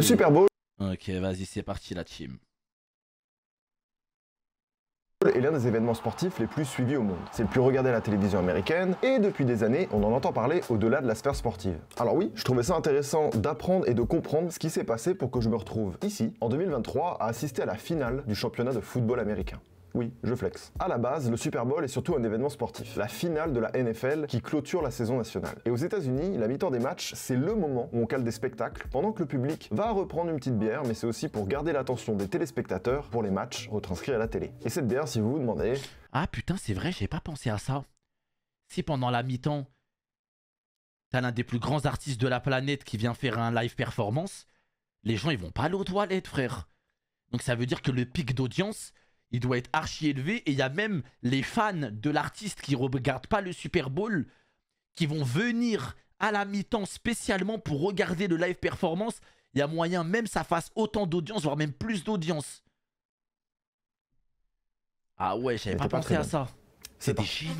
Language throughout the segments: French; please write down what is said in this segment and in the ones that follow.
Le Super Bowl Ok, vas-y, c'est parti la team. est l'un des événements sportifs les plus suivis au monde. C'est le plus regardé à la télévision américaine et depuis des années, on en entend parler au-delà de la sphère sportive. Alors oui, je trouvais ça intéressant d'apprendre et de comprendre ce qui s'est passé pour que je me retrouve ici, en 2023, à assister à la finale du championnat de football américain. Oui, je flex. À la base, le Super Bowl est surtout un événement sportif, la finale de la NFL qui clôture la saison nationale. Et aux États-Unis, la mi-temps des matchs, c'est le moment où on cale des spectacles, pendant que le public va reprendre une petite bière, mais c'est aussi pour garder l'attention des téléspectateurs pour les matchs retranscrits à la télé. Et cette bière, si vous vous demandez... Ah putain, c'est vrai, j'ai pas pensé à ça. Si pendant la mi-temps, t'as l'un des plus grands artistes de la planète qui vient faire un live performance, les gens ils vont pas aller aux toilettes, frère. Donc ça veut dire que le pic d'audience, il doit être archi élevé. Et il y a même les fans de l'artiste qui ne regardent pas le Super Bowl qui vont venir à la mi-temps spécialement pour regarder le live performance. Il y a moyen même ça fasse autant d'audience, voire même plus d'audience. Ah ouais, j'avais pas pensé à ça. C'est des génies.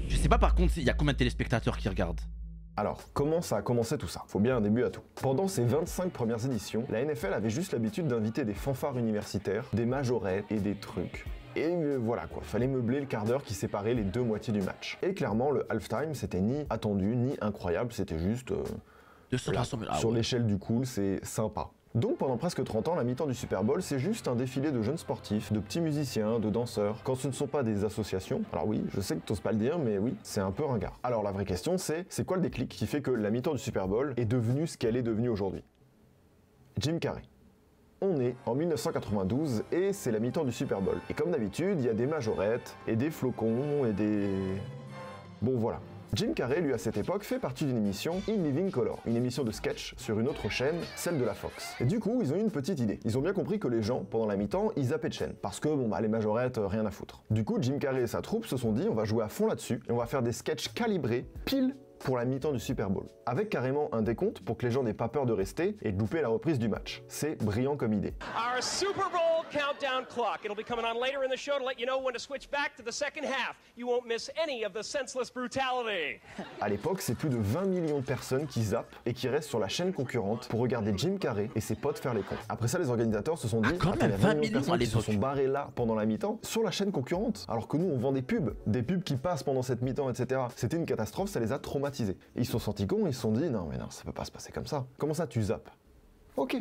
Je sais pas par contre, il y a combien de téléspectateurs qui regardent? Alors, comment ça a commencé tout ça? Faut bien un début à tout. Pendant ses 25 premières éditions, la NFL avait juste l'habitude d'inviter des fanfares universitaires, des majorettes et des trucs. Et voilà quoi, fallait meubler le quart d'heure qui séparait les deux moitiés du match. Et clairement, le halftime, c'était ni attendu, ni incroyable, c'était juste... 200, 300 000. Sur l'échelle du cool, c'est sympa. Donc pendant presque 30 ans, la mi-temps du Super Bowl, c'est juste un défilé de jeunes sportifs, de petits musiciens, de danseurs, quand ce ne sont pas des associations. Alors oui, je sais que t'oses pas le dire, mais oui, c'est un peu ringard. Alors la vraie question c'est quoi le déclic qui fait que la mi-temps du Super Bowl est devenue ce qu'elle est devenue aujourd'hui? Jim Carrey. On est en 1992 et c'est la mi-temps du Super Bowl. Et comme d'habitude, il y a des majorettes, et des flocons, et des... Bon voilà. Jim Carrey, lui, à cette époque, fait partie d'une émission In Living Color, une émission de sketch sur une autre chaîne, celle de la Fox. Et du coup, ils ont eu une petite idée. Ils ont bien compris que les gens, pendant la mi-temps, ils zappaient de chaîne. Parce que, bon, bah, les majorettes, rien à foutre. Du coup, Jim Carrey et sa troupe se sont dit, on va jouer à fond là-dessus, et on va faire des sketchs calibrés, pile pour la mi-temps du Super Bowl. Avec carrément un décompte pour que les gens n'aient pas peur de rester et de louper la reprise du match. C'est brillant comme idée. Our Super Bowl countdown clock. It'll be coming on later in the show to let you know when to switch back to the second half. You won't miss any of the senseless brutality. À l'époque, c'est plus de 20 millions de personnes qui zappent et qui restent sur la chaîne concurrente pour regarder Jim Carrey et ses potes faire les cons. Après ça, les organisateurs se sont dit, quand même, il y a 20 millions de personnes à qui se l'époque. sont barrées là pendant la mi-temps sur la chaîne concurrente. Alors que nous, on vend des pubs qui passent pendant cette mi-temps, etc. C'était une catastrophe, ça les a traumatisés. Et ils se sont sentis cons, ils se sont dit, non mais non, ça peut pas se passer comme ça. Comment ça, tu zappes? Ok,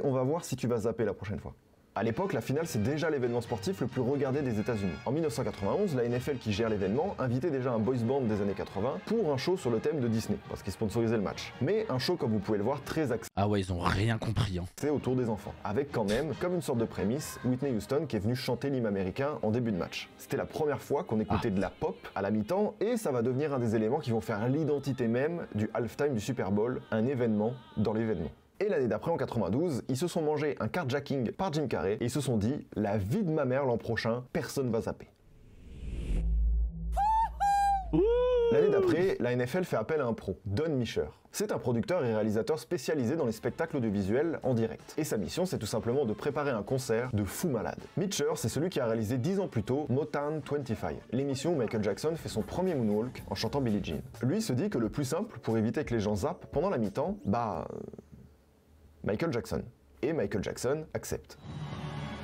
on va voir si tu vas zapper la prochaine fois. À l'époque, la finale, c'est déjà l'événement sportif le plus regardé des États-Unis. En 1991, la NFL qui gère l'événement invitait déjà un boys band des années 80 pour un show sur le thème de Disney, parce qu'ils sponsorisaient le match. Mais un show, comme vous pouvez le voir, très axé Ah ouais, ils ont rien compris. Hein. autour des enfants, avec quand même, comme une sorte de prémisse, Whitney Houston qui est venue chanter l'hymne américain en début de match. C'était la première fois qu'on écoutait de la pop à la mi-temps, et ça va devenir un des éléments qui vont faire l'identité même du halftime du Super Bowl, un événement dans l'événement. Et l'année d'après, en 92, ils se sont mangés un carjacking par Jim Carrey et ils se sont dit « La vie de ma mère l'an prochain, personne va zapper ». L'année d'après, la NFL fait appel à un pro, Don Mischer. C'est un producteur et réalisateur spécialisé dans les spectacles audiovisuels en direct. Et sa mission, c'est tout simplement de préparer un concert de fou malade. Mischer, c'est celui qui a réalisé 10 ans plus tôt Motown 25, l'émission où Michael Jackson fait son premier moonwalk en chantant Billie Jean. Lui se dit que le plus simple pour éviter que les gens zappent pendant la mi-temps, Michael Jackson. Et Michael Jackson accepte.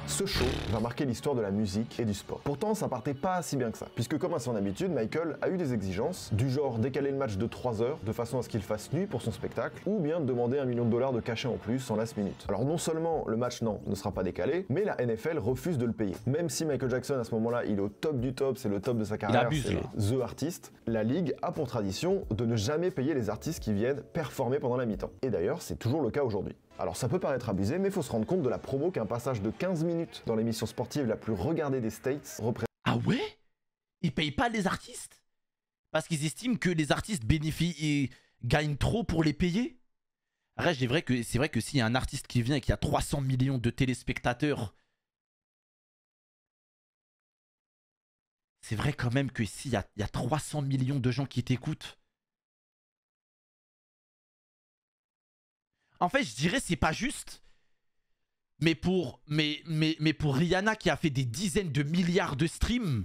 Ce show va marquer l'histoire de la musique et du sport. Pourtant, ça partait pas si bien que ça, puisque comme à son habitude, Michael a eu des exigences, du genre décaler le match de 3 heures, de façon à ce qu'il fasse nuit pour son spectacle, ou bien demander $1 million de cachet en plus en last minute. Alors non seulement le match, ne sera pas décalé, mais la NFL refuse de le payer. Même si Michael Jackson, à ce moment-là, il est au top du top, c'est le top de sa carrière, c'est The Artist, la Ligue a pour tradition de ne jamais payer les artistes qui viennent performer pendant la mi-temps. Et d'ailleurs, c'est toujours le cas aujourd'hui. Alors ça peut paraître abusé, mais il faut se rendre compte de la promo qu'un passage de 15 minutes dans l'émission sportive la plus regardée des States représente. Ah ouais? Ils payent pas les artistes? Parce qu'ils estiment que les artistes bénéficient et gagnent trop pour les payer? Après, c'est vrai que s'il y a un artiste qui vient et qu'il y a 300 millions de téléspectateurs, c'est vrai quand même que s'il y a 300 millions de gens qui t'écoutent, en fait, je dirais c'est pas juste, Mais pour Rihanna qui a fait des dizaines de milliards de streams,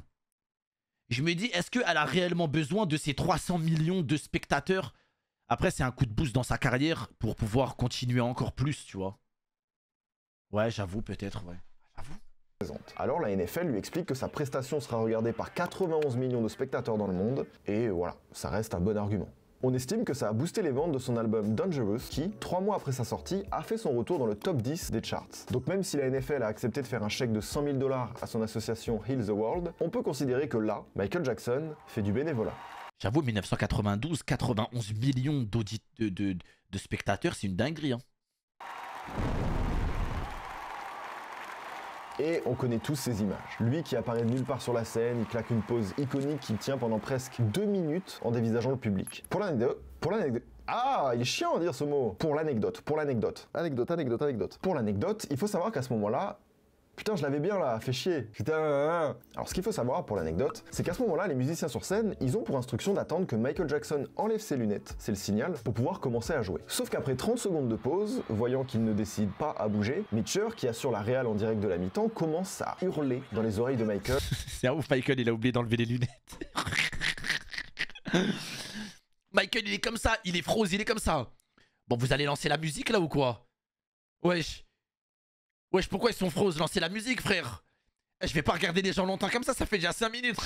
je me dis, est-ce qu'elle a réellement besoin de ces 300 millions de spectateurs? Après, c'est un coup de boost dans sa carrière pour pouvoir continuer encore plus, tu vois. Ouais, j'avoue, peut-être, ouais. J'avoue. Alors la NFL lui explique que sa prestation sera regardée par 91 millions de spectateurs dans le monde, et voilà, ça reste un bon argument. On estime que ça a boosté les ventes de son album Dangerous, qui, 3 mois après sa sortie, a fait son retour dans le top 10 des charts. Donc même si la NFL a accepté de faire un chèque de 100 000 $ à son association Heal the World, on peut considérer que là, Michael Jackson fait du bénévolat. J'avoue, 1992, 91 millions de spectateurs, c'est une dinguerie, hein. Et on connaît tous ces images. Lui qui apparaît de nulle part sur la scène, il claque une pose iconique qu'il tient pendant presque 2 minutes en dévisageant le public. Pour l'anecdote... Ah, il est chiant à dire ce mot. Pour l'anecdote. Anecdote. Pour l'anecdote, il faut savoir qu'à ce moment-là, putain, je l'avais bien là, fait chier. Putain. Alors ce qu'il faut savoir pour l'anecdote, c'est qu'à ce moment-là, les musiciens sur scène, ils ont pour instruction d'attendre que Michael Jackson enlève ses lunettes, c'est le signal, pour pouvoir commencer à jouer. Sauf qu'après 30 secondes de pause, voyant qu'il ne décide pas à bouger, Mitcher, qui assure la réal en direct de la mi-temps, commence à hurler dans les oreilles de Michael. C'est un ouf, Michael, il a oublié d'enlever les lunettes. Michael, il est comme ça, il est froze, il est comme ça. Bon, vous allez lancer la musique là ou quoi? Wesh, pourquoi ils sont froze? Lancez la musique, frère. Je vais pas regarder les gens longtemps comme ça fait déjà 5 minutes.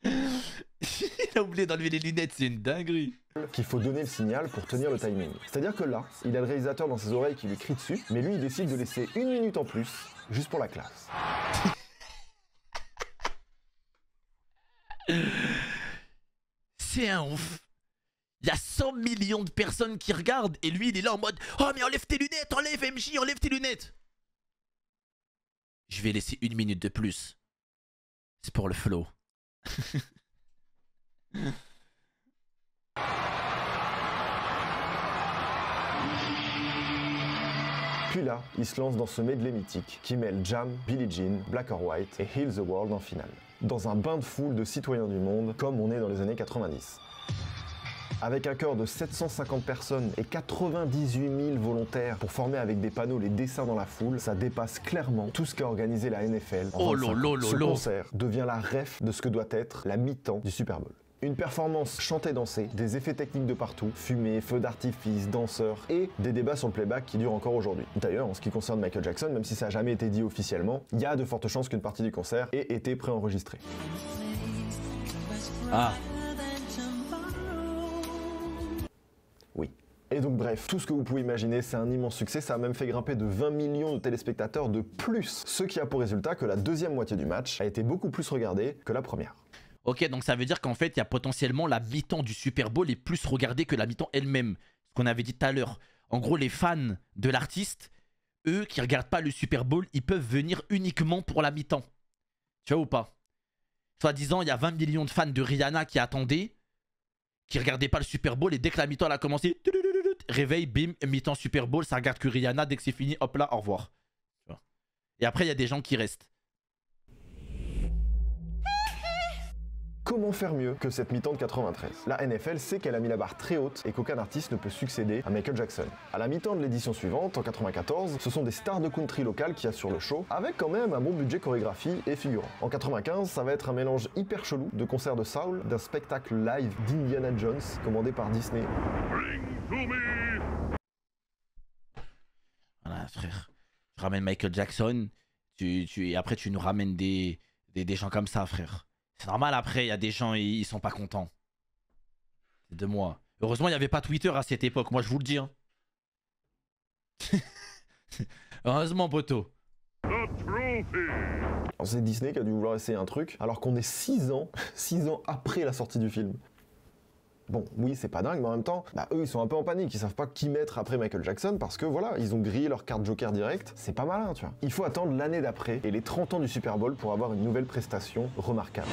Il a oublié d'enlever les lunettes, c'est une dinguerie. Qu'il faut donner le signal pour tenir le timing. C'est-à-dire que là, il a le réalisateur dans ses oreilles qui lui crie dessus, mais lui il décide de laisser 1 minute en plus, juste pour la classe. C'est un ouf. Il y a 100 millions de personnes qui regardent et lui il est là en mode « Oh mais enlève tes lunettes, enlève MJ, enlève tes lunettes !» Je vais laisser 1 minute de plus. C'est pour le flow. Puis là, il se lance dans ce medley mythique qui mêle Jam, Billie Jean, Black or White et Heal the World en finale. Dans un bain de foule de citoyens du monde, comme on est dans les années 90. Avec un chœur de 750 personnes et 98 000 volontaires pour former avec des panneaux les dessins dans la foule, ça dépasse clairement tout ce qu'a organisé la NFL. Ce concert devient la ref de ce que doit être la mi-temps du Super Bowl. Une performance chantée-dansée, des effets techniques de partout, fumée, feux d'artifice, danseurs et des débats sur le playback qui durent encore aujourd'hui. D'ailleurs, en ce qui concerne Michael Jackson, même si ça n'a jamais été dit officiellement, il y a de fortes chances qu'une partie du concert ait été préenregistrée. Ah. Oui. Et donc bref, tout ce que vous pouvez imaginer, c'est un immense succès, ça a même fait grimper de 20 millions de téléspectateurs de plus, ce qui a pour résultat que la deuxième moitié du match a été beaucoup plus regardée que la première. Ok, donc ça veut dire qu'en fait, il y a potentiellement la mi-temps du Super Bowl est plus regardée que la mi-temps elle-même. Ce qu'on avait dit tout à l'heure. En gros, les fans de l'artiste, eux qui regardent pas le Super Bowl, ils peuvent venir uniquement pour la mi-temps. Tu vois ou pas? Soit disant, il y a 20 millions de fans de Rihanna qui attendaient, qui regardaient pas le Super Bowl, et dès que la mi-temps elle a commencé, réveil, bim, mi-temps Super Bowl, ça regarde que Rihanna, dès que c'est fini, hop là, au revoir. Et après, il y a des gens qui restent. Comment faire mieux que cette mi-temps de 93? La NFL sait qu'elle a mis la barre très haute et qu'aucun artiste ne peut succéder à Michael Jackson. À la mi-temps de l'édition suivante, en 94, ce sont des stars de country locales qui assurent le show, avec quand même un bon budget chorégraphie et figurant. En 95, ça va être un mélange hyper chelou de concerts de soul, d'un spectacle live d'Indiana Jones, commandé par Disney. Voilà, frère. Je ramène Michael Jackson, et après tu nous ramènes des gens comme ça, frère. C'est normal, après, il y a des gens, ils sont pas contents. C'est de moi. Heureusement, il n'y avait pas Twitter à cette époque, moi je vous le dis. Hein. Heureusement, poteau. C'est Disney qui a dû vouloir essayer un truc, alors qu'on est 6 ans après la sortie du film. Bon, oui, c'est pas dingue, mais en même temps, eux, ils sont un peu en panique. Ils savent pas qui mettre après Michael Jackson parce que voilà, ils ont grillé leur carte Joker direct. C'est pas malin, tu vois. Il faut attendre l'année d'après et les 30 ans du Super Bowl pour avoir une nouvelle prestation remarquable.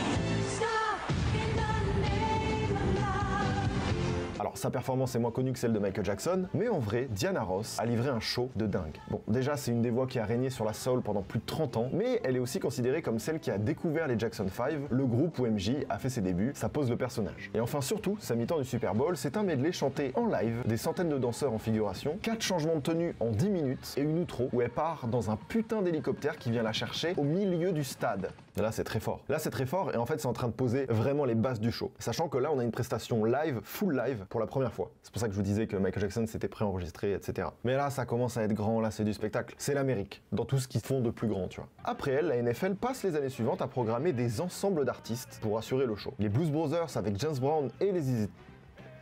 Alors, sa performance est moins connue que celle de Michael Jackson, mais en vrai, Diana Ross a livré un show de dingue. Bon, déjà, c'est une des voix qui a régné sur la soul pendant plus de 30 ans, mais elle est aussi considérée comme celle qui a découvert les Jackson 5, le groupe où MJ a fait ses débuts, ça pose le personnage. Et enfin, surtout, sa mi-temps du Super Bowl, c'est un medley chanté en live, des centaines de danseurs en figuration, 4 changements de tenue en 10 minutes et une outro où elle part dans un putain d'hélicoptère qui vient la chercher au milieu du stade. Et là, c'est très fort. Là, c'est très fort et en fait, c'est en train de poser vraiment les bases du show. Sachant que là, on a une prestation live, full live, pour la première fois. C'est pour ça que je vous disais que Michael Jackson s'était préenregistré, etc. Mais là, ça commence à être grand, là, c'est du spectacle. C'est l'Amérique, dans tout ce qu'ils font de plus grand, tu vois. Après elle, la NFL passe les années suivantes à programmer des ensembles d'artistes pour assurer le show. Les Blues Brothers avec James Brown et les ZZ.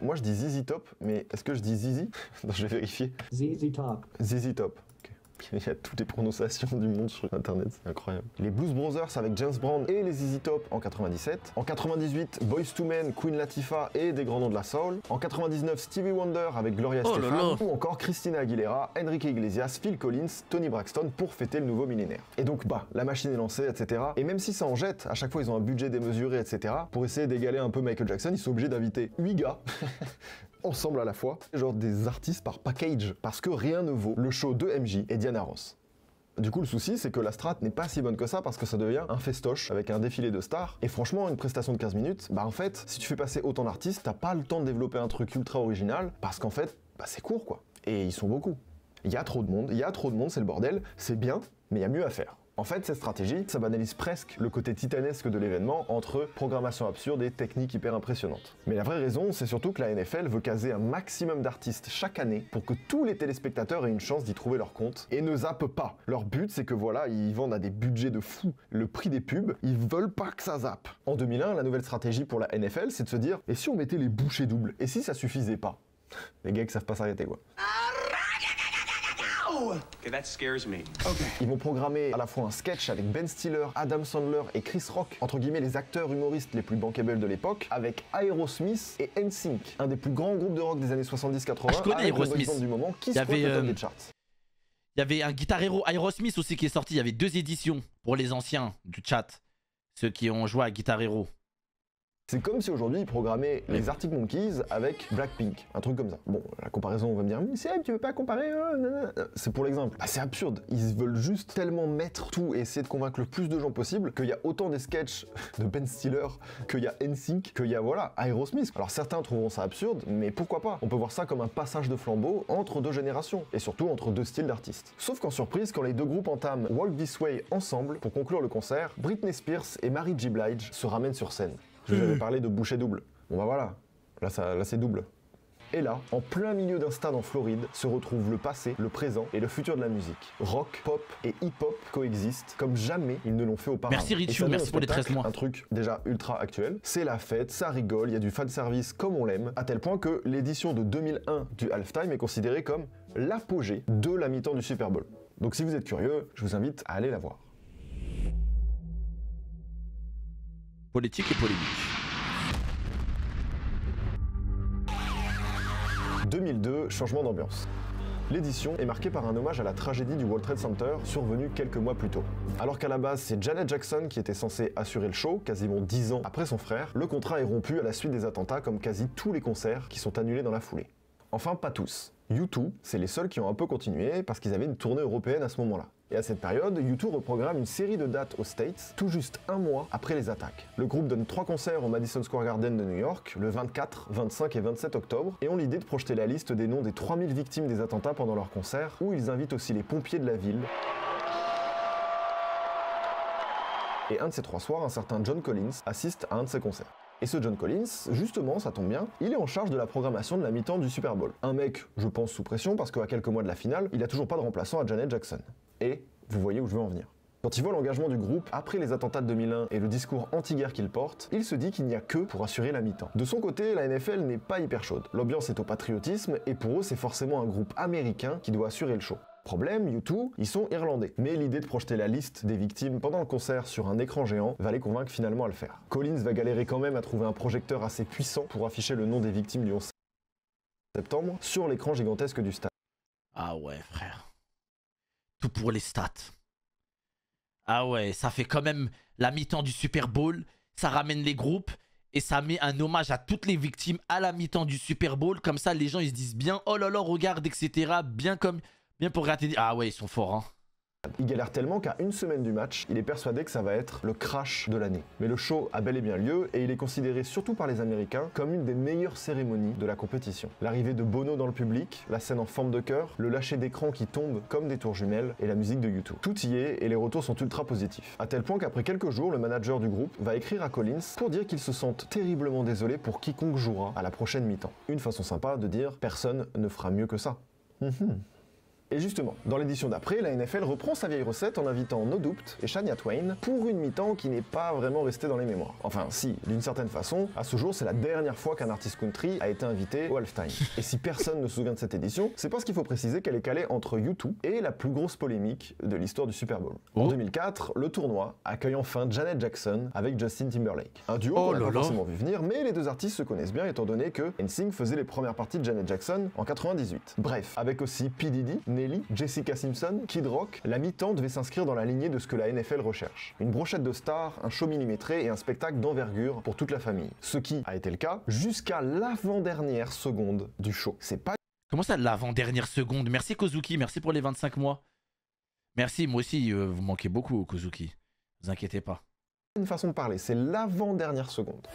Moi, je dis ZZ Top, mais est-ce que je dis Zizi? Non, je vais vérifier. ZZ Top. ZZ Top. Il y a toutes les prononciations du monde sur internet, c'est incroyable. Les Blues Brothers avec James Brown et les ZZ Top en 97. En 98, Boyz II Men, Queen Latifah et des grands noms de la soul. En 99, Stevie Wonder avec Gloria Estefan. Ou encore Christina Aguilera, Enrique Iglesias, Phil Collins, Tony Braxton pour fêter le nouveau millénaire. Et donc, la machine est lancée, etc. Et même si ça en jette, à chaque fois ils ont un budget démesuré, etc. Pour essayer d'égaler un peu Michael Jackson, ils sont obligés d'inviter 8 gars. Ensemble à la fois, genre des artistes par package, parce que rien ne vaut le show de MJ et Diana Ross. Du coup, le souci, c'est que la strat n'est pas si bonne que ça parce que ça devient un festoche avec un défilé de stars. Et franchement, une prestation de 15 minutes, en fait, si tu fais passer autant d'artistes, t'as pas le temps de développer un truc ultra original parce qu'en fait, c'est court quoi. Et ils sont beaucoup. Il y a trop de monde, c'est le bordel, c'est bien, mais il y a mieux à faire. En fait, cette stratégie, ça banalise presque le côté titanesque de l'événement entre programmation absurde et technique hyper impressionnante. Mais la vraie raison, c'est surtout que la NFL veut caser un maximum d'artistes chaque année pour que tous les téléspectateurs aient une chance d'y trouver leur compte et ne zappent pas. Leur but, c'est que voilà, ils vendent à des budgets de fou le prix des pubs, ils veulent pas que ça zappe. En 2001, la nouvelle stratégie pour la NFL, c'est de se dire, et si on mettait les bouchées doubles? Et si ça suffisait pas? Les gars qui savent pas s'arrêter quoi. Okay, that scares me. Okay. Ils vont programmer à la fois un sketch avec Ben Stiller, Adam Sandler et Chris Rock, entre guillemets les acteurs humoristes les plus bankable de l'époque, avec Aerosmith et NSYNC, un des plus grands groupes de rock des années 70-80, je connais avec Aerosmith. le boys band du moment qui squatte le top des charts. Il y avait un Guitar Hero Aerosmith aussi qui est sorti, il y avait 2 éditions pour les anciens du chat, ceux qui ont joué à Guitar Hero. C'est comme si aujourd'hui ils programmaient les Arctic Monkeys avec Blackpink, un truc comme ça. Bon, la comparaison, on va me dire, mais tu veux pas comparer c'est pour l'exemple. C'est absurde, ils veulent juste tellement mettre tout et essayer de convaincre le plus de gens possible qu'il y a autant des sketchs de Ben Stiller, qu'il y a NSYNC, qu'il y a Aerosmith. Alors certains trouveront ça absurde, mais pourquoi pas? On peut voir ça comme un passage de flambeau entre deux générations, et surtout entre deux styles d'artistes. Sauf qu'en surprise, quand les deux groupes entament Walk This Way ensemble pour conclure le concert, Britney Spears et Mary J. Blige se ramènent sur scène. Je vous avais parlé de bouchée double. Bon voilà, là c'est double. Et là, en plein milieu d'un stade en Floride, se retrouvent le passé, le présent et le futur de la musique. Rock, pop et hip-hop coexistent comme jamais ils ne l'ont fait auparavant. Merci Richu, merci pour les 13 mois. Un truc déjà ultra actuel. C'est la fête, ça rigole, il y a du fanservice comme on l'aime, à tel point que l'édition de 2001 du Halftime est considérée comme l'apogée de la mi-temps du Super Bowl. Donc si vous êtes curieux, je vous invite à aller la voir. Politique et polémique. 2002, changement d'ambiance. L'édition est marquée par un hommage à la tragédie du World Trade Center survenue quelques mois plus tôt. Alors qu'à la base c'est Janet Jackson qui était censée assurer le show, quasiment 10 ans après son frère, le contrat est rompu à la suite des attentats comme quasi tous les concerts qui sont annulés dans la foulée. Enfin pas tous. U2, c'est les seuls qui ont un peu continué parce qu'ils avaient une tournée européenne à ce moment-là. Et à cette période, U2 reprogramme une série de dates aux States, tout juste un mois après les attaques. Le groupe donne 3 concerts au Madison Square Garden de New York, le 24, 25 et 27 octobre, et ont l'idée de projeter la liste des noms des 3000 victimes des attentats pendant leur concert, où ils invitent aussi les pompiers de la ville. Et un de ces 3 soirs, un certain John Collins assiste à un de ces concerts. Et ce John Collins, justement, ça tombe bien, il est en charge de la programmation de la mi-temps du Super Bowl. Un mec, je pense, sous pression, parce qu'à quelques mois de la finale, il a toujours pas de remplaçant à Janet Jackson. Et vous voyez où je veux en venir. Quand il voit l'engagement du groupe après les attentats de 2001 et le discours anti-guerre qu'il porte, il se dit qu'il n'y a que pour assurer la mi-temps. De son côté, la NFL n'est pas hyper chaude. L'ambiance est au patriotisme et pour eux, c'est forcément un groupe américain qui doit assurer le show. Problème, U2, ils sont irlandais. Mais l'idée de projeter la liste des victimes pendant le concert sur un écran géant va les convaincre finalement à le faire. Collins va galérer quand même à trouver un projecteur assez puissant pour afficher le nom des victimes du 11 septembre sur l'écran gigantesque du stade. Ah ouais, frère. Tout pour les stats. Ah ouais, ça fait quand même la mi-temps du Super Bowl, ça ramène les groupes, et ça met un hommage à toutes les victimes à la mi-temps du Super Bowl. Comme ça, les gens ils se disent bien, oh là là, regarde, etc. Bien pour regarder. Ah ouais, ils sont forts, hein. Il galère tellement qu'à une semaine du match, il est persuadé que ça va être le crash de l'année. Mais le show a bel et bien lieu et il est considéré surtout par les Américains comme une des meilleures cérémonies de la compétition. L'arrivée de Bono dans le public, la scène en forme de cœur, le lâcher d'écran qui tombe comme des tours jumelles et la musique de YouTube. Tout y est et les retours sont ultra positifs. À tel point qu'après quelques jours, le manager du groupe va écrire à Collins pour dire qu'il se sente terriblement désolé pour quiconque jouera à la prochaine mi-temps. Une façon sympa de dire personne ne fera mieux que ça. Et justement, dans l'édition d'après, la NFL reprend sa vieille recette en invitant No Doubt et Shania Twain pour une mi-temps qui n'est pas vraiment restée dans les mémoires. Enfin si, d'une certaine façon, à ce jour c'est la dernière fois qu'un artiste country a été invité au halftime. Et si personne ne se souvient de cette édition, c'est parce qu'il faut préciser qu'elle est calée entre U2 et la plus grosse polémique de l'histoire du Super Bowl. En 2004, le tournoi accueille enfin Janet Jackson avec Justin Timberlake. Un duo qu'on n'a pas forcément vu venir, mais les deux artistes se connaissent bien étant donné que NSYNC faisait les premières parties de Janet Jackson en 98. Bref, avec aussi P. Diddy, Nelly, Jessica Simpson, Kid Rock, la mi-temps devait s'inscrire dans la lignée de ce que la NFL recherche. Une brochette de stars, un show millimétré et un spectacle d'envergure pour toute la famille. Ce qui a été le cas jusqu'à l'avant-dernière seconde du show. C'est pas... Comment ça, l'avant-dernière seconde? Merci Kozuki, merci pour les 25 mois. Merci, moi aussi, vous manquez beaucoup Kozuki. Ne vous inquiétez pas. une façon de parler, c'est l'avant-dernière seconde.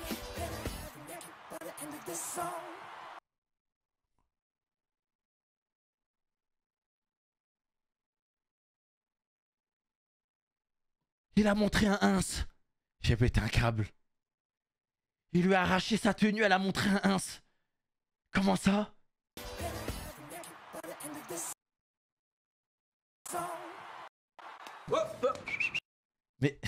Il a montré un ins. J'ai pété un câble. Il lui a arraché sa tenue, elle a montré un ins. Comment ça? Mais...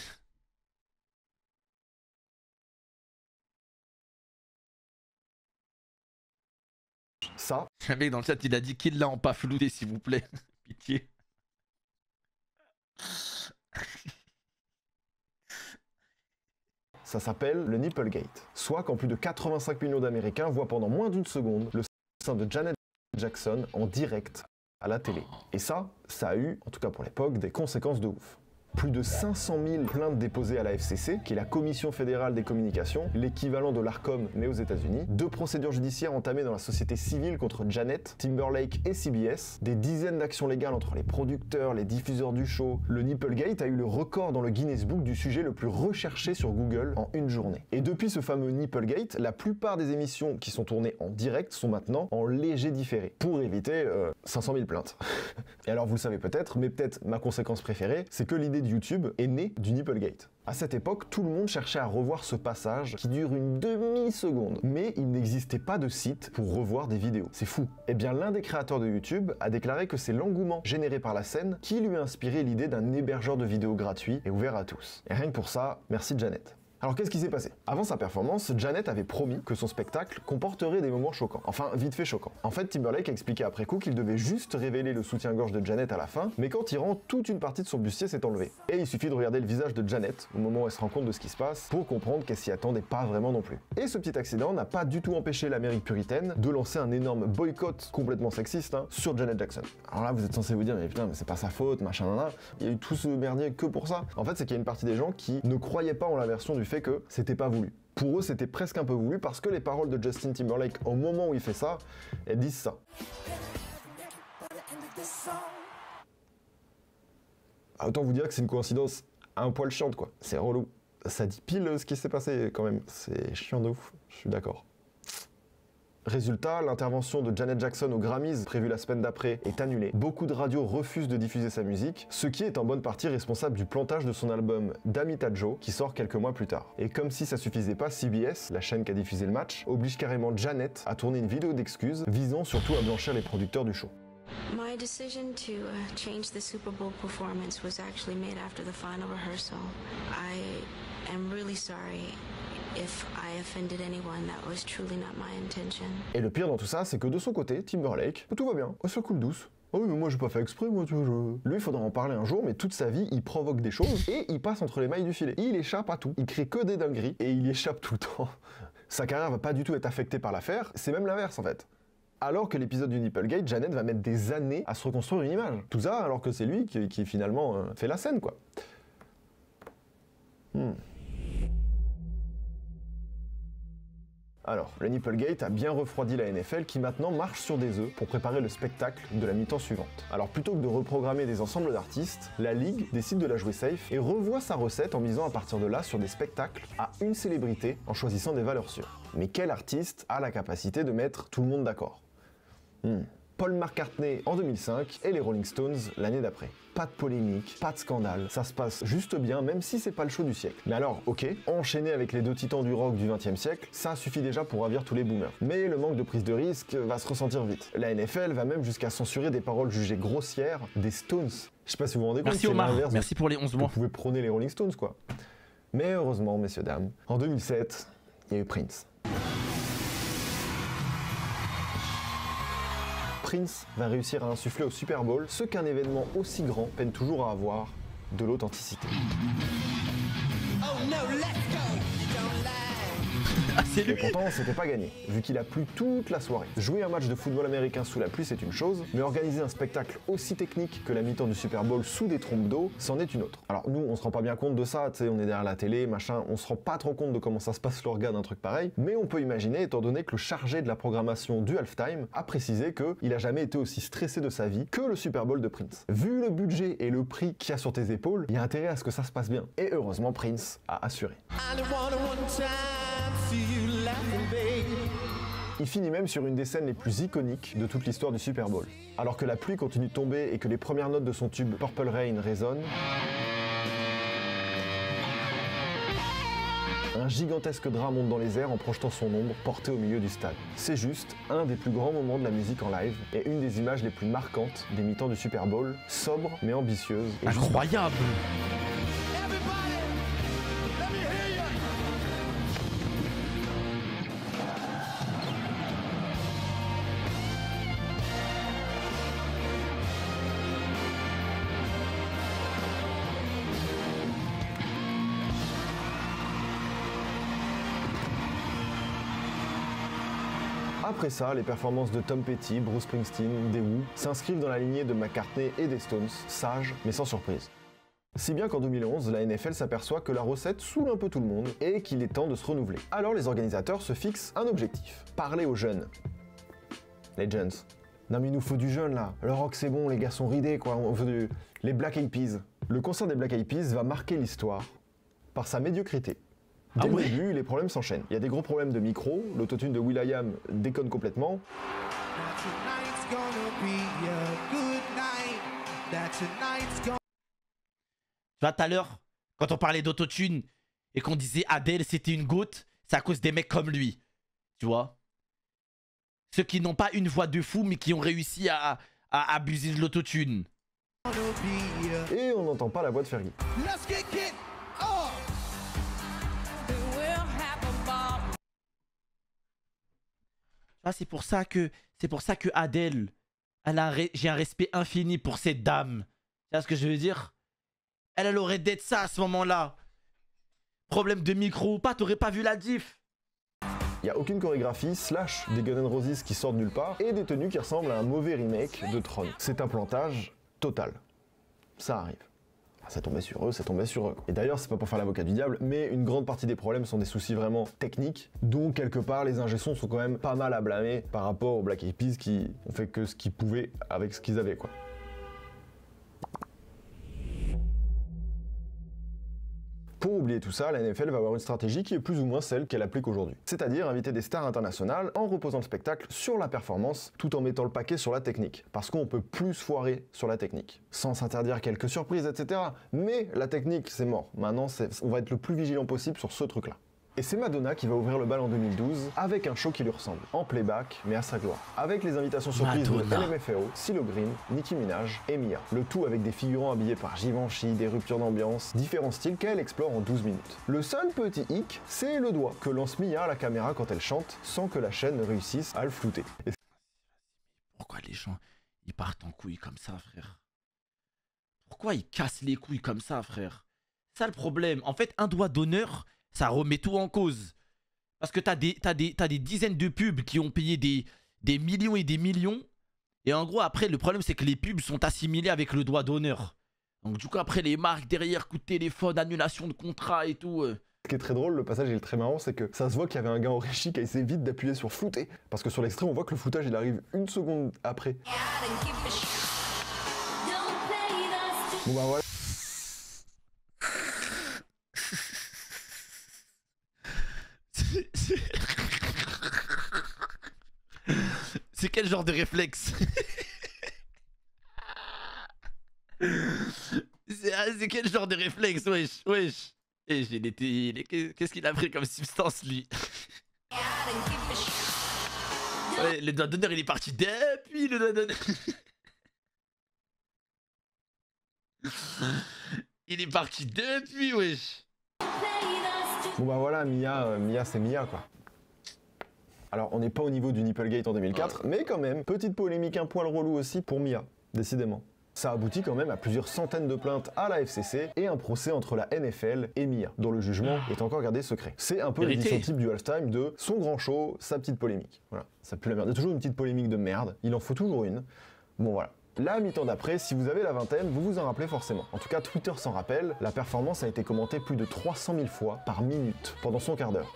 Ça... Un mec dans le chat, il a dit qu'il l'a en pas flouté, s'il vous plaît. Pitié. Ça s'appelle le Nipplegate. Soit quand plus de 85 millions d'Américains voient pendant moins d'une seconde le sein de Janet Jackson en direct à la télé. Et ça a eu, en tout cas pour l'époque, des conséquences de ouf. Plus de 500 000 plaintes déposées à la FCC, qui est la Commission fédérale des communications, l'équivalent de l'ARCOM mais aux États-Unis, 2 procédures judiciaires entamées dans la société civile contre Janet, Timberlake et CBS, des dizaines d'actions légales entre les producteurs, les diffuseurs du show. Le Nipplegate a eu le record dans le Guinness Book du sujet le plus recherché sur Google en une journée. Et depuis ce fameux Nipplegate, la plupart des émissions qui sont tournées en direct sont maintenant en léger différé, pour éviter 500 000 plaintes. Et alors vous le savez peut-être, mais peut-être ma conséquence préférée, c'est que l'idée de YouTube est née du Nipplegate. À cette époque, tout le monde cherchait à revoir ce passage qui dure une demi-seconde, mais il n'existait pas de site pour revoir des vidéos. C'est fou. Eh bien, l'un des créateurs de YouTube a déclaré que c'est l'engouement généré par la scène qui lui a inspiré l'idée d'un hébergeur de vidéos gratuit et ouvert à tous. Et rien que pour ça, merci Janet. Alors qu'est-ce qui s'est passé? Avant sa performance, Janet avait promis que son spectacle comporterait des moments choquants. Enfin, vite fait choquants. En fait, Timberlake a expliqué après coup qu'il devait juste révéler le soutien-gorge de Janet à la fin, mais qu'en tirant, toute une partie de son bustier s'est enlevée. Et il suffit de regarder le visage de Janet, au moment où elle se rend compte de ce qui se passe, pour comprendre qu'elle s'y attendait pas vraiment non plus. Et ce petit accident n'a pas du tout empêché l'Amérique puritaine de lancer un énorme boycott complètement sexiste sur Janet Jackson. Alors là, vous êtes censé vous dire, mais putain, mais c'est pas sa faute, machin, nan, nan. Il y a eu tout ce merdier que pour ça. En fait, c'est qu'il y a une partie des gens qui ne croyaient pas en la version du fait que c'était pas voulu. Pour eux, c'était presque un peu voulu parce que les paroles de Justin Timberlake, au moment où il fait ça, elles disent ça. Autant vous dire que c'est une coïncidence un poil chiante, quoi. C'est relou. Ça dit pile ce qui s'est passé, quand même. C'est chiant de ouf, je suis d'accord. Résultat, l'intervention de Janet Jackson aux Grammys, prévue la semaine d'après, est annulée. Beaucoup de radios refusent de diffuser sa musique, ce qui est en bonne partie responsable du plantage de son album Damita Joe, qui sort quelques mois plus tard. Et comme si ça suffisait pas, CBS, la chaîne qui a diffusé le match, oblige carrément Janet à tourner une vidéo d'excuses, visant surtout à blanchir les producteurs du show. My decision to change the Super Bowl performance was actually made after the final rehearsal. I am really sorry. If I offended anyone, that was truly not my intention. Et le pire dans tout ça, c'est que de son côté, Timberlake, tout va bien, ça coule douce. Oh oui, mais moi j'ai pas fait exprès, moi tu vois. Lui, il faudra en parler un jour, mais toute sa vie, il provoque des choses et il passe entre les mailles du filet. Il échappe à tout. Il crée que des dingueries et il y échappe tout le temps. Sa carrière va pas du tout être affectée par l'affaire, c'est même l'inverse en fait. Alors que l'épisode du Nipplegate, Janet va mettre des années à se reconstruire une image. Tout ça alors que c'est lui qui finalement fait la scène, quoi. Alors, le Nipplegate a bien refroidi la NFL qui maintenant marche sur des œufs pour préparer le spectacle de la mi-temps suivante. Alors plutôt que de reprogrammer des ensembles d'artistes, la Ligue décide de la jouer safe et revoit sa recette en misant à partir de là sur des spectacles à une célébrité en choisissant des valeurs sûres. Mais quel artiste a la capacité de mettre tout le monde d'accord? Paul McCartney en 2005 et les Rolling Stones l'année d'après. Pas de polémique, pas de scandale, ça se passe juste bien même si c'est pas le show du siècle. Mais alors, ok, enchaîner avec les deux titans du rock du XXe siècle, ça suffit déjà pour ravir tous les boomers. Mais le manque de prise de risque va se ressentir vite. La NFL va même jusqu'à censurer des paroles jugées grossières des Stones. Je sais pas si vous vous rendez compte, Merci Omar, merci pour les 11 mois. Vous pouvez prôner les Rolling Stones quoi. Mais heureusement, messieurs dames, en 2007, il y a eu Prince. Prince va réussir à insuffler au Super Bowl ce qu'un événement aussi grand peine toujours à avoir, de l'authenticité. Et pourtant, c'était pas gagné, vu qu'il a plu toute la soirée. Jouer un match de football américain sous la pluie, c'est une chose, mais organiser un spectacle aussi technique que la mi-temps du Super Bowl sous des trompes d'eau, c'en est une autre. Alors nous, on se rend pas bien compte de ça, tu sais, on est derrière la télé, machin, on se rend pas trop compte de comment ça se passe l'organe d'un truc pareil, mais on peut imaginer, étant donné que le chargé de la programmation du halftime a précisé qu'il a jamais été aussi stressé de sa vie que le Super Bowl de Prince. Vu le budget et le prix qu'il y a sur tes épaules, il y a intérêt à ce que ça se passe bien. Et heureusement, Prince a assuré. Il finit même sur une des scènes les plus iconiques de toute l'histoire du Super Bowl. Alors que la pluie continue de tomber et que les premières notes de son tube Purple Rain résonnent, un gigantesque drap monte dans les airs en projetant son ombre porté au milieu du stade. C'est juste un des plus grands moments de la musique en live et une des images les plus marquantes des mi-temps du Super Bowl, sobre mais ambitieuse. Et incroyable! Après ça, les performances de Tom Petty, Bruce Springsteen, des Who s'inscrivent dans la lignée de McCartney et des Stones, sages mais sans surprise. Si bien qu'en 2011, la NFL s'aperçoit que la recette saoule un peu tout le monde et qu'il est temps de se renouveler. Alors les organisateurs se fixent un objectif, parler aux jeunes. Les jeunes. Non mais il nous faut du jeune là, le rock c'est bon, les gars sont ridés quoi, on veut les Black Eyed Peas. Le concert des Black Eyed Peas va marquer l'histoire par sa médiocrité. Dès le début, les problèmes s'enchaînent. Il y a des gros problèmes de micro, l'autotune de will.i.am déconne complètement. Tu vois, tout à l'heure, quand on parlait d'autotune et qu'on disait Adele c'était une goat, c'est à cause des mecs comme lui. Tu vois? Ceux qui n'ont pas une voix de fou mais qui ont réussi à abuser de l'autotune. Et on n'entend pas la voix de Fergie. C'est pour ça que Adele, j'ai un respect infini pour cette dame. Tu vois ce que je veux dire? Elle aurait d'être ça à ce moment-là. Problème de micro ou pas, t'aurais pas vu la diff. Il n'y a aucune chorégraphie, slash des Guns N' Roses qui sortent nulle part, et des tenues qui ressemblent à un mauvais remake de Tron. C'est un plantage total. Ça arrive. Ça tombait sur eux, ça tombait sur eux. Et d'ailleurs, c'est pas pour faire l'avocat du diable, mais une grande partie des problèmes sont des soucis vraiment techniques, dont quelque part les ingé-sons sont quand même pas mal à blâmer par rapport aux Black Eyed Peas qui ont fait que ce qu'ils pouvaient avec ce qu'ils avaient quoi. Pour oublier tout ça, la NFL va avoir une stratégie qui est plus ou moins celle qu'elle applique aujourd'hui. C'est-à-dire inviter des stars internationales en reposant le spectacle sur la performance, tout en mettant le paquet sur la technique. Parce qu'on peut plus se foirer sur la technique. Sans s'interdire quelques surprises, etc. Mais la technique, c'est mort. Maintenant, on va être le plus vigilant possible sur ce truc-là. Et c'est Madonna qui va ouvrir le bal en 2012 avec un show qui lui ressemble, en playback mais à sa gloire. Avec les invitations surprises de LMFAO, CeeLo Green, Nicki Minaj et Mia. Le tout avec des figurants habillés par Givenchy, des ruptures d'ambiance, différents styles qu'elle explore en 12 minutes. Le seul petit hic, c'est le doigt que lance Mia à la caméra quand elle chante sans que la chaîne ne réussisse à le flouter. Pourquoi les gens, ils partent en couilles comme ça, frère? Pourquoi ils cassent les couilles comme ça, frère? C'est ça le problème. En fait, un doigt d'honneur, ça remet tout en cause. Parce que t'as des dizaines de pubs qui ont payé des millions et des millions. Et en gros, après, le problème, c'est que les pubs sont assimilées avec le doigt d'honneur. Donc du coup, après, les marques derrière, coup de téléphone, annulation de contrat et tout. Ce qui est très drôle, le passage il est très marrant, c'est que ça se voit qu'il y avait un gars en régie qui a essayé vite d'appuyer sur flouter. Parce que sur l'extrait, on voit que le floutage il arrive une seconde après. Bon bah voilà. C'est quel genre de réflexe? C'est quel genre de réflexe, wesh, wesh. Qu'est-ce qu'il a pris comme substance, lui? Ouais, le doigt d'honneur, il est parti depuis le doigt d'honneur. Il est parti depuis, wesh. Bon bah voilà, Mia c'est Mia quoi. Alors on n'est pas au niveau du Nipplegate en 2004, mais quand même, petite polémique un poil relou aussi pour Mia, décidément. Ça aboutit quand même à plusieurs centaines de plaintes à la FCC et un procès entre la NFL et Mia, dont le jugement est encore gardé secret. C'est un peu l'édition type du halftime de son grand show, sa petite polémique. Voilà, ça pue la merde. Il y a toujours une petite polémique de merde, il en faut toujours une. Bon voilà. La mi-temps d'après, si vous avez la vingtaine, vous vous en rappelez forcément. En tout cas, Twitter s'en rappelle, la performance a été commentée plus de 300 000 fois par minute pendant son quart d'heure.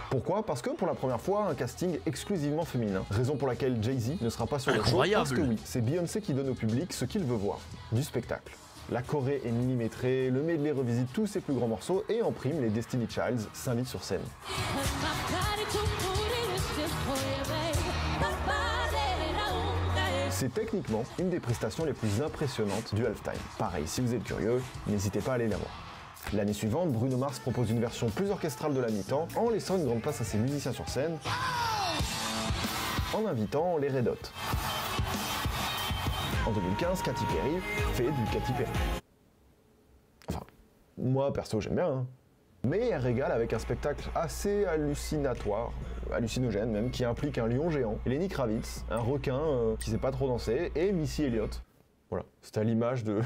Pourquoi? Parce que pour la première fois, un casting exclusivement féminin. Raison pour laquelle Jay-Z ne sera pas sur le show. Parce que oui, c'est Beyoncé qui donne au public ce qu'il veut voir, du spectacle. La choré est millimétrée, le medley revisite tous ses plus grands morceaux et en prime, les Destiny Childs s'invitent sur scène. C'est techniquement une des prestations les plus impressionnantes du halftime. Pareil, si vous êtes curieux, n'hésitez pas à aller la voir. L'année suivante, Bruno Mars propose une version plus orchestrale de la mi-temps en laissant une grande place à ses musiciens sur scène, en invitant les Red Hot. En 2015, Katy Perry fait du Katy Perry. Enfin, moi perso j'aime bien, hein. Mais elle régale avec un spectacle assez hallucinogène même, qui implique un lion géant, Lenny Kravitz, un requin qui sait pas trop danser, et Missy Elliott. Voilà, c'est à l'image de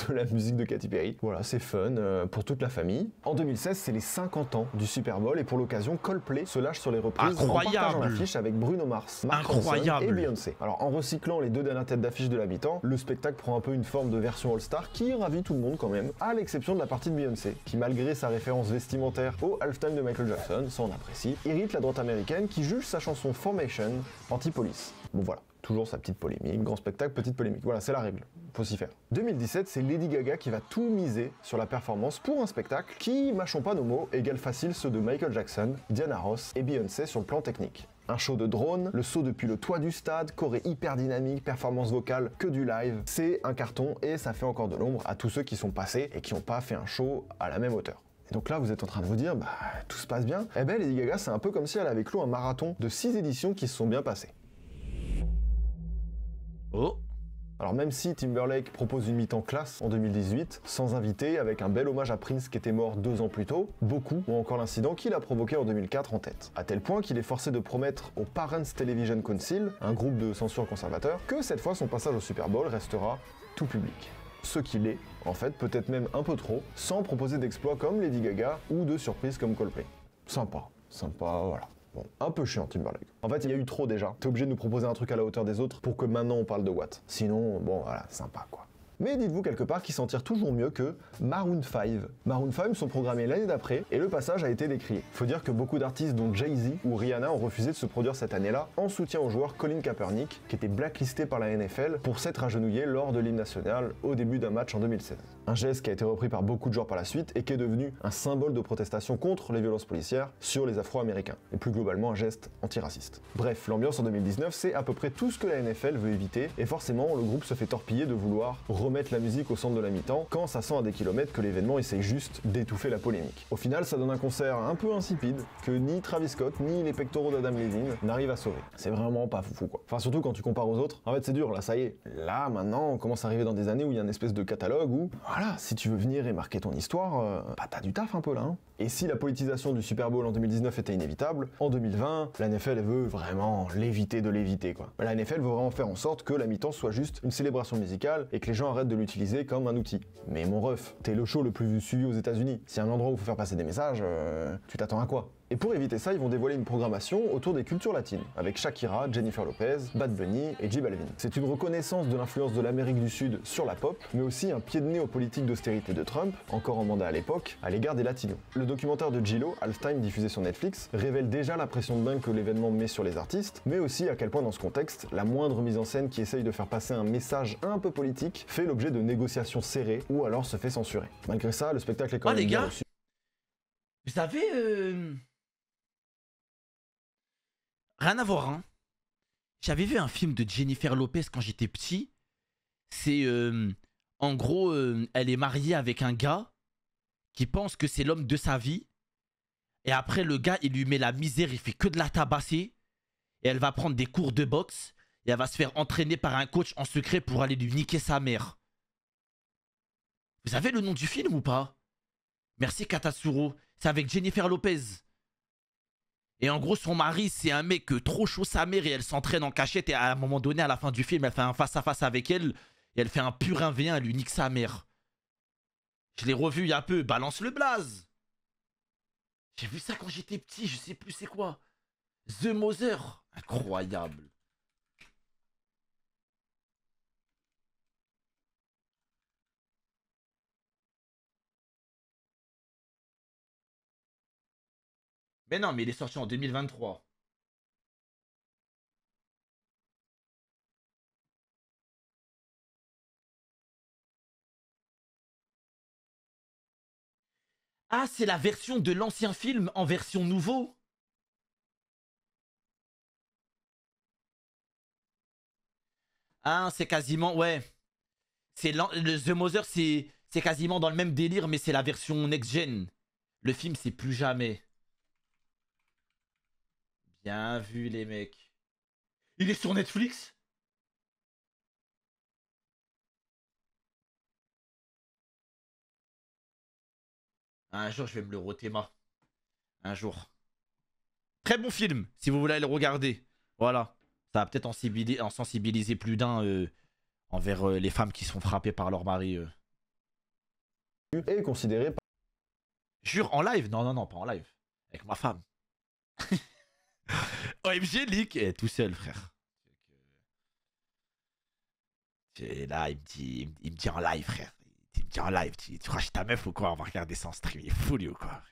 la musique de Katy Perry. Voilà, c'est fun pour toute la famille. En 2016, c'est les 50 ans du Super Bowl et pour l'occasion, Coldplay se lâche sur les reprises en partageant l'affiche avec Bruno Mars, Mark Ronson et Beyoncé. Alors en recyclant les deux dernières têtes d'affiche de la mi-temps, le spectacle prend un peu une forme de version All-Star qui ravit tout le monde quand même, à l'exception de la partie de Beyoncé, qui malgré sa référence vestimentaire au halftime de Michael Jackson, ça on apprécie, irrite la droite américaine qui juge sa chanson Formation anti-police. Bon voilà. Toujours sa petite polémique, grand spectacle, petite polémique. Voilà, c'est la règle, faut s'y faire. 2017, c'est Lady Gaga qui va tout miser sur la performance pour un spectacle qui, mâchons pas nos mots, égale facile ceux de Michael Jackson, Diana Ross et Beyoncé sur le plan technique. Un show de drone, le saut depuis le toit du stade, choré hyper dynamique, performance vocale, que du live. C'est un carton et ça fait encore de l'ombre à tous ceux qui sont passés et qui n'ont pas fait un show à la même hauteur. Et donc là, vous êtes en train de vous dire, bah, tout se passe bien. Eh ben, Lady Gaga, c'est un peu comme si elle avait clos un marathon de 6 éditions qui se sont bien passées. Oh. Alors même si Timberlake propose une mi-temps classe en 2018, sans invité, avec un bel hommage à Prince qui était mort 2 ans plus tôt, beaucoup ont encore l'incident qu'il a provoqué en 2004 en tête. À tel point qu'il est forcé de promettre au Parents Television Council, un groupe de censure conservateur, que cette fois son passage au Super Bowl restera tout public. Ce qu'il est, en fait, peut-être même un peu trop, sans proposer d'exploits comme Lady Gaga ou de surprises comme Coldplay. Sympa, voilà. Bon, un peu chiant Timberlake. En fait, il y a eu trop déjà. T'es obligé de nous proposer un truc à la hauteur des autres pour que maintenant on parle de Watt. Sinon, bon, voilà, sympa quoi. Mais dites-vous quelque part qu'ils s'en tirent toujours mieux que Maroon 5. Maroon 5 sont programmés l'année d'après et le passage a été décrié. Faut dire que beaucoup d'artistes dont Jay-Z ou Rihanna ont refusé de se produire cette année-là en soutien au joueur Colin Kaepernick qui était blacklisté par la NFL pour s'être agenouillé lors de l'hymne national au début d'un match en 2016. Un geste qui a été repris par beaucoup de joueurs par la suite et qui est devenu un symbole de protestation contre les violences policières sur les Afro-Américains et plus globalement un geste antiraciste. Bref, l'ambiance en 2019 c'est à peu près tout ce que la NFL veut éviter et forcément le groupe se fait torpiller de vouloir remettre la musique au centre de la mi-temps quand ça sent à des kilomètres que l'événement essaye juste d'étouffer la polémique. Au final, ça donne un concert un peu insipide que ni Travis Scott ni les pectoraux d'Adam Levine n'arrivent à sauver. C'est vraiment pas foufou quoi. Enfin surtout quand tu compares aux autres. En fait c'est dur là, ça y est. Là maintenant on commence à arriver dans des années où il y a une espèce de catalogue où voilà, si tu veux venir et marquer ton histoire, bah t'as du taf un peu là. Hein. Et si la politisation du Super Bowl en 2019 était inévitable, en 2020, la NFL elle veut vraiment l'éviter de l'éviter quoi. La NFL veut vraiment faire en sorte que la mi-temps soit juste une célébration musicale et que les gens arrêtent de l'utiliser comme un outil. Mais mon ref, t'es le show le plus suivi aux États-Unis. Si y a un endroit où il faut faire passer des messages, tu t'attends à quoi? Et pour éviter ça, ils vont dévoiler une programmation autour des cultures latines, avec Shakira, Jennifer Lopez, Bad Bunny et J Balvin. C'est une reconnaissance de l'influence de l'Amérique du Sud sur la pop, mais aussi un pied de nez aux politiques d'austérité de Trump, encore en mandat à l'époque, à l'égard des latinos. Le documentaire de J-Lo, Halftime, diffusé sur Netflix, révèle déjà la pression de dingue que l'événement met sur les artistes, mais aussi à quel point dans ce contexte, la moindre mise en scène qui essaye de faire passer un message un peu politique fait l'objet de négociations serrées ou alors se fait censurer. Malgré ça, le spectacle est quand même les bien gars, reçu. vous savez, rien à voir, hein. J'avais vu un film de Jennifer Lopez quand j'étais petit. C'est, en gros, elle est mariée avec un gars qui pense que c'est l'homme de sa vie. Et après, le gars, il lui met la misère, il fait que de la tabasser. Et elle va prendre des cours de boxe. Et elle va se faire entraîner par un coach en secret pour aller lui niquer sa mère. Vous avez le nom du film ou pas? Merci Katatsuro. C'est avec Jennifer Lopez. Et en gros, son mari, c'est un mec trop chaud sa mère et elle s'entraîne en cachette. Et à un moment donné, à la fin du film, elle fait un face-à-face avec elle. Et elle fait un pur 1v1, elle lui nique sa mère. Je l'ai revu il y a peu. Balance le blaze. J'ai vu ça quand j'étais petit, je sais plus c'est quoi. The Mother. Incroyable. Mais non, mais il est sorti en 2023. Ah, c'est la version de l'ancien film en version nouveau. Ah, c'est quasiment, ouais. The Mother, c'est quasiment dans le même délire, mais c'est la version next-gen. Le film, c'est plus jamais. Bien vu, les mecs. Il est sur Netflix? Un jour, je vais me le rotema. Un jour. Très bon film, si vous voulez aller le regarder. Voilà. Ça va peut-être en sensibiliser plus d'un envers les femmes qui sont frappées par leur mari. Et considéré Jure, en live? Non, non, non, pas en live. Avec ma femme. OMG, Leak est tout seul, frère. Et là, il me dit en live, frère. Il me dit en live, tu crois que je ta meuf ou quoi? On va regarder ça en stream. Il est fou, lui, ou quoi?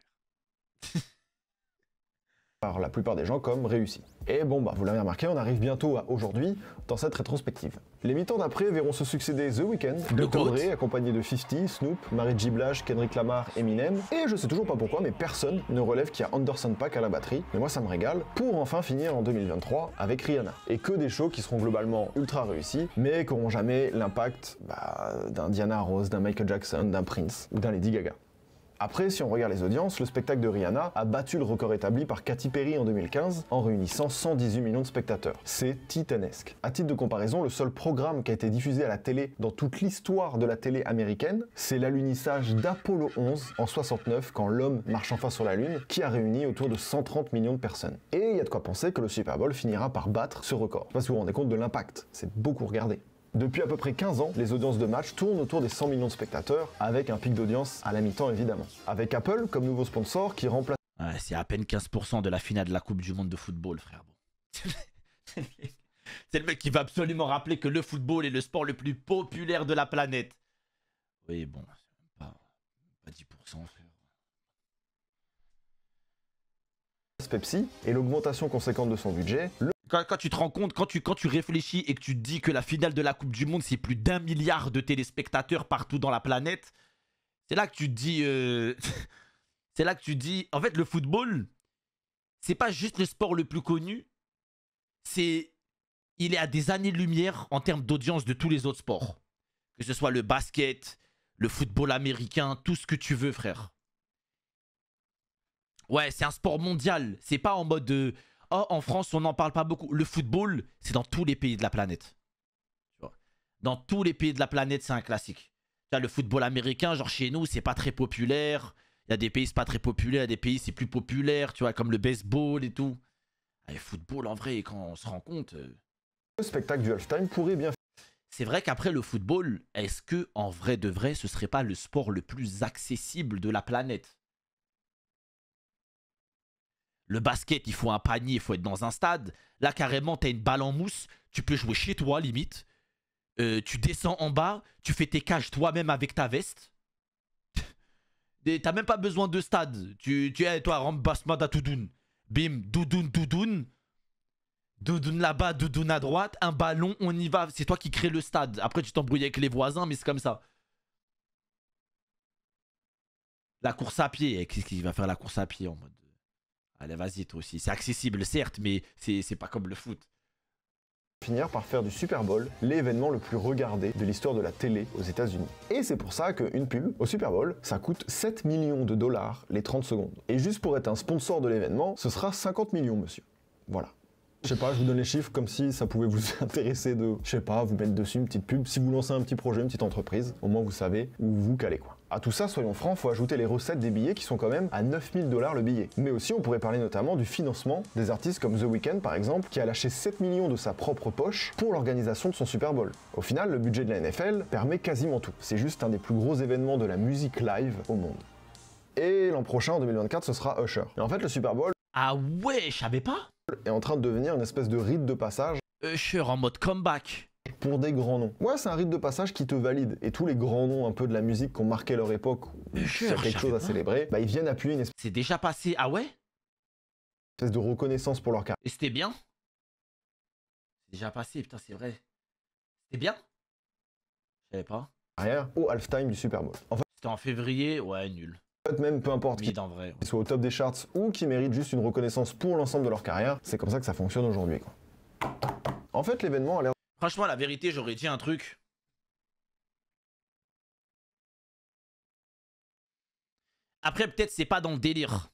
par la plupart des gens comme réussi. Et bon bah vous l'avez remarqué, on arrive bientôt à aujourd'hui dans cette rétrospective. Les mi-temps d'après verront se succéder The Weeknd, Dr. Dre accompagné de 50, Snoop, Mary J. Blige, Kendrick Lamar, Eminem, et je sais toujours pas pourquoi mais personne ne relève qu'il y a Anderson .Paak à la batterie, mais moi ça me régale, pour enfin finir en 2023 avec Rihanna. Et que des shows qui seront globalement ultra réussis, mais qui n'auront jamais l'impact d'un Diana Ross, d'un Michael Jackson, d'un Prince ou d'un Lady Gaga. Après, si on regarde les audiences, le spectacle de Rihanna a battu le record établi par Katy Perry en 2015 en réunissant 118 millions de spectateurs. C'est titanesque. À titre de comparaison, le seul programme qui a été diffusé à la télé dans toute l'histoire de la télé américaine, c'est l'alunissage d'Apollo 11 en 69 quand l'homme marche enfin sur la Lune, qui a réuni autour de 130 millions de personnes. Et il y a de quoi penser que le Super Bowl finira par battre ce record. Je sais pas si vous vous rendez compte de l'impact, c'est beaucoup regardé. Depuis à peu près 15 ans, les audiences de match tournent autour des 100 millions de spectateurs, avec un pic d'audience à la mi-temps évidemment. Avec Apple comme nouveau sponsor qui remplace... Ouais, c'est à peine 15% de la finale de la Coupe du Monde de football, frère. Bon. C'est le mec qui va absolument rappeler que le football est le sport le plus populaire de la planète. Oui, bon, c'est pas 10%, frère. Pepsi et l'augmentation conséquente de son budget... Quand tu te rends compte, quand tu réfléchis et que tu te dis que la finale de la Coupe du Monde, c'est plus d'1 milliard de téléspectateurs partout dans la planète, c'est là que tu te dis... c'est là que tu te dis... En fait, le football, c'est pas juste le sport le plus connu, c'est... Il est à des années-lumière en termes d'audience de tous les autres sports. Que ce soit le basket, le football américain, tout ce que tu veux, frère. Ouais, c'est un sport mondial. C'est pas en mode de... Oh, en France, on n'en parle pas beaucoup. Le football, c'est dans tous les pays de la planète. Tu vois. Dans tous les pays de la planète, c'est un classique. Tu vois, le football américain, genre chez nous, c'est pas très populaire. Il y a des pays, c'est pas très populaire. Il y a des pays, c'est plus populaire. Tu vois, comme le baseball et tout. Ah, le football, en vrai, quand on se rend compte... Le spectacle du halftime pourrait bien... C'est vrai qu'après le football, est-ce que, en vrai de vrai, ce serait pas le sport le plus accessible de la planète? Le basket, il faut un panier, il faut être dans un stade. Là, carrément, t'as une balle en mousse. Tu peux jouer chez toi, limite. Tu descends en bas. Tu fais tes cages toi-même avec ta veste. T'as même pas besoin de stade. Tu es, toi, rembassement à Toudoun. Bim, doudoun, doudoun. Doudoun là-bas, doudoun à droite. Un ballon, on y va. C'est toi qui crée le stade. Après, tu t'embrouilles avec les voisins, mais c'est comme ça. La course à pied. Qu'est-ce qu'il va faire la course à pied en mode... Allez, vas-y, toi aussi. C'est accessible, certes, mais c'est pas comme le foot. Finir par faire du Super Bowl l'événement le plus regardé de l'histoire de la télé aux États-Unis. Et c'est pour ça qu'une pub au Super Bowl, ça coûte 7 millions de dollars les 30 secondes. Et juste pour être un sponsor de l'événement, ce sera 50 millions, monsieur. Voilà. Je sais pas, je vous donne les chiffres comme si ça pouvait vous intéresser de, je sais pas, vous mettre dessus une petite pub. Si vous lancez un petit projet, une petite entreprise, au moins vous savez où vous calez quoi. À tout ça, soyons francs, faut ajouter les recettes des billets qui sont quand même à 9000 $ le billet. Mais aussi, on pourrait parler notamment du financement des artistes comme The Weeknd par exemple, qui a lâché 7 millions de sa propre poche pour l'organisation de son Super Bowl. Au final, le budget de la NFL permet quasiment tout. C'est juste un des plus gros événements de la musique live au monde. Et l'an prochain, en 2024, ce sera Usher. Et en fait, le Super Bowl... Ah ouais, je savais pas. Est en train de devenir une espèce de rite de passage. Usher en mode comeback. Pour des grands noms. Ouais, c'est un rite de passage qui te valide. Et tous les grands noms un peu de la musique qui ont marqué leur époque, ou Usher, c'est quelque chose à célébrer, bah ils viennent appuyer une C'est déjà passé. Ah ouais? espèce de reconnaissance pour leur carrière. Et c'était bien? C'est déjà passé, putain, c'est vrai. C'était bien? Je savais pas. Au halftime du Super Bowl. En C'était en février? Ouais, nul. fait, même peu importe qui Mid en vrai. soit au top des charts ou qui mérite juste une reconnaissance pour l'ensemble de leur carrière, c'est comme ça que ça fonctionne aujourd'hui, quoi. En fait, l'événement a l'air... Franchement, la vérité, j'aurais dit un truc. Après, peut-être c'est pas dans le délire.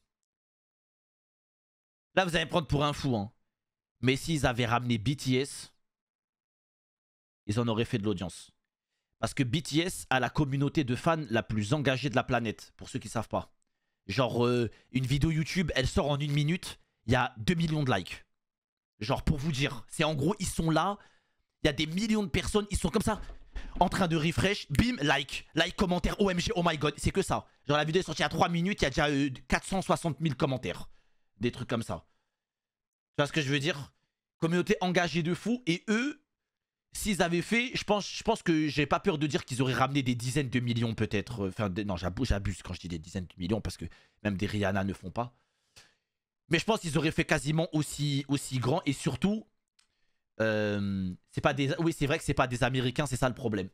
Là, vous allez me prendre pour un fou, hein. Mais s'ils avaient ramené BTS, ils en auraient fait de l'audience. Parce que BTS a la communauté de fans la plus engagée de la planète, pour ceux qui savent pas. Genre, une vidéo YouTube, elle sort en 1 minute, il y a 2 millions de likes. Genre, pour vous dire, c'est en gros, ils sont là, il y a des millions de personnes, ils sont comme ça, en train de refresh, bim, like, commentaire, OMG, oh my god, c'est que ça. Genre, la vidéo est sortie à 3 minutes, il y a déjà 460 000 commentaires. Des trucs comme ça. Tu vois ce que je veux dire? Communauté engagée de fou, et eux, s'ils avaient fait, je pense que j'ai pas peur de dire qu'ils auraient ramené des dizaines de millions peut-être. Enfin, non, j'abuse quand je dis des dizaines de millions parce que même des Rihanna ne font pas. Mais je pense qu'ils auraient fait quasiment aussi grand. Et surtout, c'est pas des... Oui, c'est vrai que c'est pas des Américains, c'est ça le problème.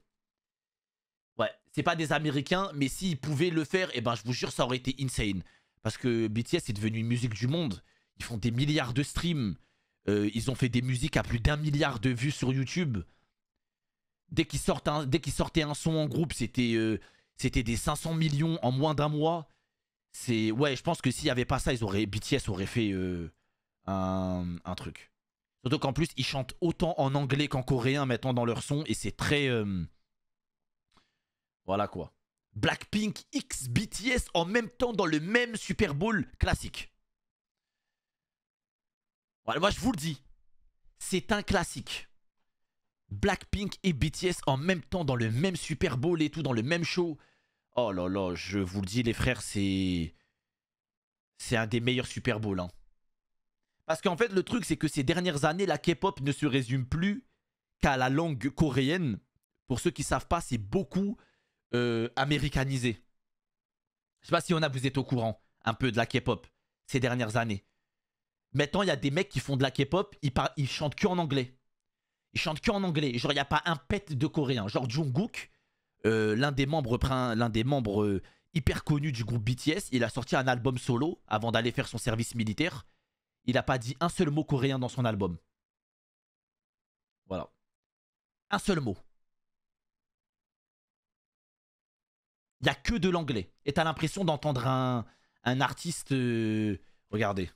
Ouais, c'est pas des Américains, mais s'ils pouvaient le faire, eh ben, je vous jure, ça aurait été insane. Parce que BTS est devenu une musique du monde. Ils font des milliards de streams. Ils ont fait des musiques à plus d'1 milliard de vues sur YouTube. Dès qu'ils sortaient un son en groupe, c'était des 500 millions en moins d'1 mois. Ouais, je pense que s'il n'y avait pas ça, BTS aurait fait un truc. Surtout qu'en plus, ils chantent autant en anglais qu'en coréen maintenant dans leur son. Et c'est très... Voilà quoi. Blackpink X BTS en même temps dans le même Super Bowl classique. Voilà, moi je vous le dis, c'est un classique. Blackpink et BTS en même temps dans le même Super Bowl et tout, dans le même show. Oh là là, je vous le dis les frères, c'est un des meilleurs Super Bowls. Hein. Parce qu'en fait le truc c'est que ces dernières années, la K-pop ne se résume plus qu'à la langue coréenne. Pour ceux qui ne savent pas, c'est beaucoup américanisé. Je sais pas si vous êtes au courant un peu de la K-pop ces dernières années. Maintenant, il y a des mecs qui font de la K-pop, ils chantent que en anglais. Ils chantent que en anglais. Genre, il n'y a pas un pet de coréen. Genre, Jungkook, l'un des membres hyper connus du groupe BTS, il a sorti un album solo avant d'aller faire son service militaire. Il n'a pas dit un seul mot coréen dans son album. Voilà. Un seul mot. Il n'y a que de l'anglais. Et tu as l'impression d'entendre un artiste... regardez.